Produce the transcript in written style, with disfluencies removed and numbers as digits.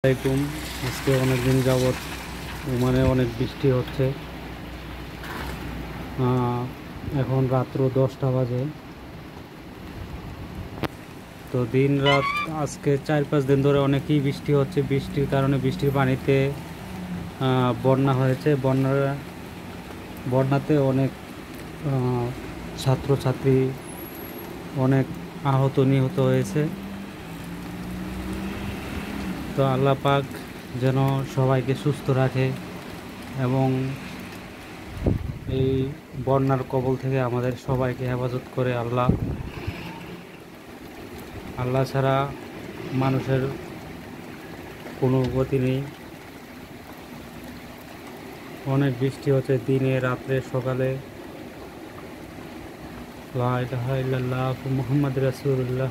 আসসালামাইকুম। আজকে অনেক দিন যাবৎ ওমানে অনেক বৃষ্টি হচ্ছে। এখন রাত্র 10টা বাজে। তো দিন রাত আজকে 4-5 দিন ধরে অনেকই বৃষ্টি হচ্ছে। বৃষ্টির কারণে বৃষ্টির পানিতে বন্যা হয়েছে। বন্যাতে অনেক ছাত্রছাত্রী অনেক আহত নিহত হয়েছে। তো আল্লাহ পাক যেন সবাইকে সুস্থ রাখে এবং এই বন্যার কবল থেকে আমাদের সবাইকে হেফাজত করে আল্লাহ। আল্লাহ ছাড়া মানুষের কোনো গতি নেই। অনেক বৃষ্টি হচ্ছে দিনে রাত্রে সকালে। লা ইলাহা ইল্লাল্লাহ মুহাম্মদ রাসূলুল্লাহ।